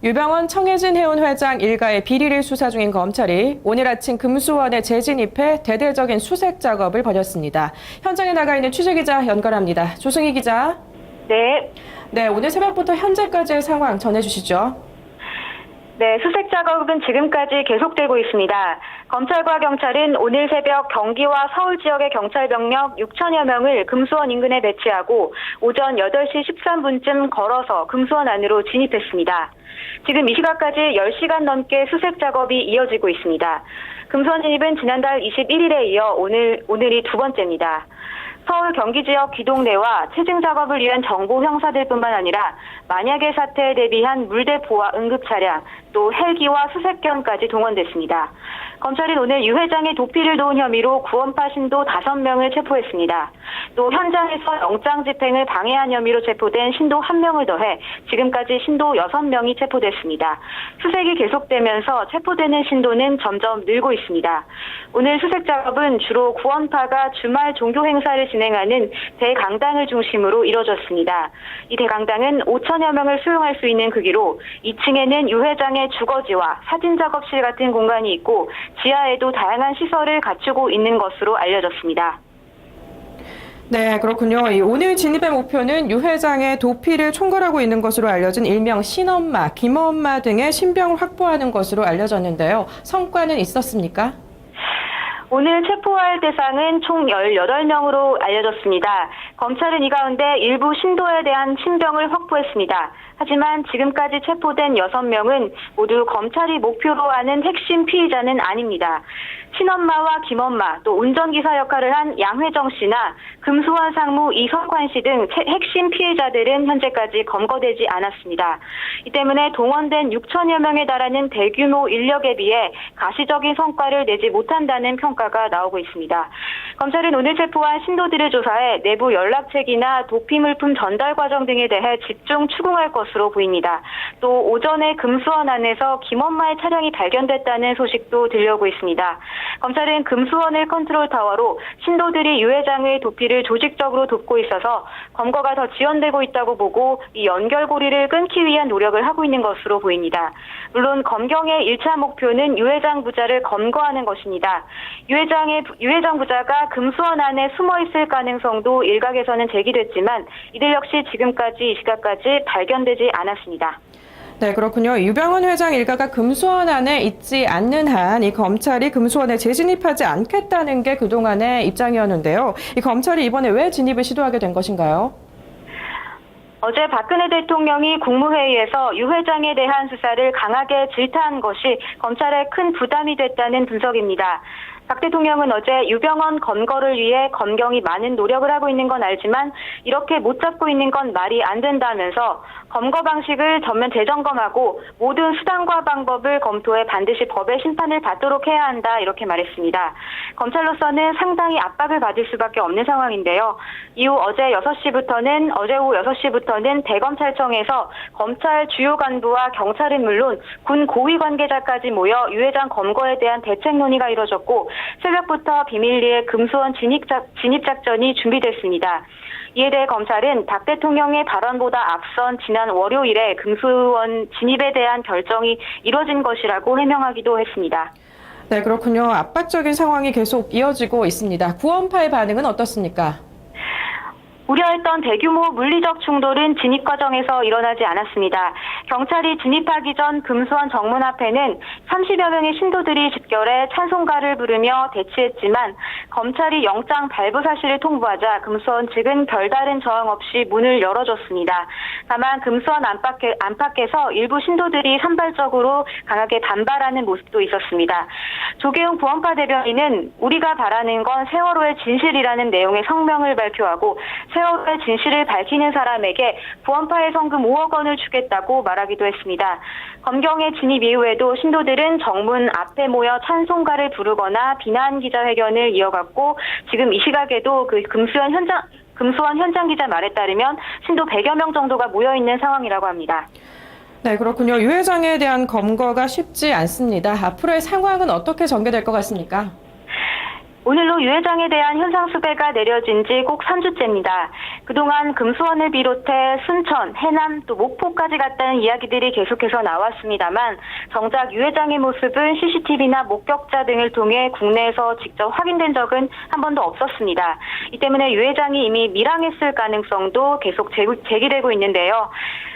유병원 청해진 해운 회장 일가의 비리를 수사 중인 검찰이 오늘 아침 금수원에 재진입해 대대적인 수색 작업을 벌였습니다. 현장에 나가 있는 취재기자 연결합니다. 조승희 기자. 네, 오늘 새벽부터 현재까지의 상황 전해주시죠. 네, 수색 작업은 지금까지 계속되고 있습니다. 검찰과 경찰은 오늘 새벽 경기와 서울 지역의 경찰 병력 6천여 명을 금수원 인근에 배치하고 오전 8시 13분쯤 걸어서 금수원 안으로 진입했습니다. 지금 이 시각까지 10시간 넘게 수색 작업이 이어지고 있습니다. 금수원 진입은 지난달 21일에 이어 오늘이 두 번째입니다. 서울 경기 지역 기동대와 체증 작업을 위한 정보 형사들뿐만 아니라 만약의 사태에 대비한 물대포와 응급 차량, 또 헬기와 수색견까지 동원됐습니다. 검찰은 오늘 유 회장의 도피를 도운 혐의로 구원파 신도 5명을 체포했습니다. 또 현장에서 영장 집행을 방해한 혐의로 체포된 신도 1명을 더해 지금까지 신도 6명이 체포됐습니다. 수색이 계속되면서 체포되는 신도는 점점 늘고 있습니다. 오늘 수색 작업은 주로 구원파가 주말 종교 행사를 진행하는 대강당을 중심으로 이뤄졌습니다. 이 대강당은 5천여 명을 수용할 수 있는 크기로 2층에는 유 회장의 주거지와 사진 작업실 같은 공간이 있고 지하에도 다양한 시설을 갖추고 있는 것으로 알려졌습니다. 네, 그렇군요. 오늘 진입의 목표는 유 회장의 도피를 총괄하고 있는 것으로 알려진 일명 신엄마, 김엄마 등의 신병을 확보하는 것으로 알려졌는데요. 성과는 있었습니까? 오늘 체포할 대상은 총 18명으로 알려졌습니다. 검찰은 이 가운데 일부 신도에 대한 신병을 확보했습니다. 하지만 지금까지 체포된 6명은 모두 검찰이 목표로 하는 핵심 피의자는 아닙니다. 친엄마와 김엄마, 또 운전기사 역할을 한 양회정 씨나 금수원 상무 이석환 씨 등 핵심 피해자들은 현재까지 검거되지 않았습니다. 이 때문에 동원된 6천여 명에 달하는 대규모 인력에 비해 가시적인 성과를 내지 못한다는 평가가 나오고 있습니다. 검찰은 오늘 체포한 신도들을 조사해 내부 연락책이나 도피 물품 전달 과정 등에 대해 집중 추궁할 것으로 보입니다. 또 오전에 금수원 안에서 김엄마의 차량이 발견됐다는 소식도 들려오고 있습니다. 검찰은 금수원을 컨트롤타워로 신도들이 유 회장의 도피를 조직적으로 돕고 있어서 검거가 더 지연되고 있다고 보고 이 연결고리를 끊기 위한 노력을 하고 있는 것으로 보입니다. 물론 검경의 1차 목표는 유 회장 부자를 검거하는 것입니다. 유 회장 부자가 금수원 안에 숨어 있을 가능성도 일각에서는 제기됐지만 이들 역시 지금까지 이 시각까지 발견되지 않았습니다. 네, 그렇군요. 유병원 회장 일가가 금수원 안에 있지 않는 한 이 검찰이 금수원에 재진입하지 않겠다는 게 그동안의 입장이었는데요. 이 검찰이 이번에 왜 진입을 시도하게 된 것인가요? 어제 박근혜 대통령이 국무회의에서 유 회장에 대한 수사를 강하게 질타한 것이 검찰에 큰 부담이 됐다는 분석입니다. 박 대통령은 어제 유병원 검거를 위해 검경이 많은 노력을 하고 있는 건 알지만 이렇게 못 잡고 있는 건 말이 안 된다면서 검거 방식을 전면 재점검하고 모든 수단과 방법을 검토해 반드시 법의 심판을 받도록 해야 한다 이렇게 말했습니다. 검찰로서는 상당히 압박을 받을 수밖에 없는 상황인데요. 이후 어제 오후 6시부터는 대검찰청에서 검찰 주요 간부와 경찰은 물론 군 고위 관계자까지 모여 유 회장 검거에 대한 대책 논의가 이뤄졌고 새벽부터 비밀리에 금수원 진입작전이 준비됐습니다. 이에 대해 검찰은 박 대통령의 발언보다 앞선 지난 월요일에 금수원 진입에 대한 결정이 이뤄진 것이라고 해명하기도 했습니다. 네, 그렇군요. 압박적인 상황이 계속 이어지고 있습니다. 구원파의 반응은 어떻습니까? 우려했던 대규모 물리적 충돌은 진입 과정에서 일어나지 않았습니다. 경찰이 진입하기 전 금수원 정문 앞에는 30여 명의 신도들이 집결해 찬송가를 부르며 대치했지만 검찰이 영장 발부 사실을 통보하자 금수원 측은 별다른 저항 없이 문을 열어줬습니다. 다만 금수원 안팎에서 일부 신도들이 산발적으로 강하게 반발하는 모습도 있었습니다. 조계용 구원파 대변인은 우리가 바라는 건 세월호의 진실이라는 내용의 성명을 발표하고 세월호의 진실을 밝히는 사람에게 구원파의 성금 5억 원을 주겠다고 말하기도 했습니다. 검경의 진입 이후에도 신도들은 정문 앞에 모여 찬송가를 부르거나 비난 기자회견을 이어갔고 지금 이 시각에도 금수원 현장 기자 말에 따르면 신도 100여 명 정도가 모여 있는 상황이라고 합니다. 네, 그렇군요. 유 회장에 대한 검거가 쉽지 않습니다. 앞으로의 상황은 어떻게 전개될 것 같습니까? 오늘로 유 회장에 대한 현상수배가 내려진 지 꼭 3주째입니다. 그동안 금수원을 비롯해 순천, 해남, 또 목포까지 갔다는 이야기들이 계속해서 나왔습니다만 정작 유 회장의 모습은 CCTV나 목격자 등을 통해 국내에서 직접 확인된 적은 한 번도 없었습니다. 이 때문에 유 회장이 이미 밀항했을 가능성도 계속 제기되고 있는데요.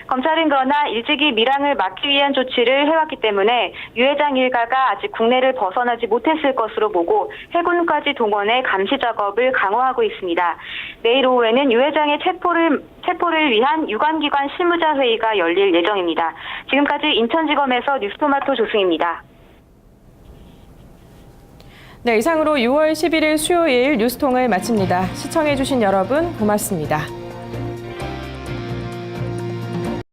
검찰은 그러나 일찍이 밀항을 막기 위한 조치를 해왔기 때문에 유 회장 일가가 아직 국내를 벗어나지 못했을 것으로 보고 해군까지 동원해 감시 작업을 강화하고 있습니다. 내일 오후에는 유 회장의 체포를 위한 유관기관 실무자 회의가 열릴 예정입니다. 지금까지 인천지검에서 뉴스토마토 조승입니다. 네, 이상으로 6월 11일 수요일 뉴스통을 마칩니다. 시청해주신 여러분 고맙습니다.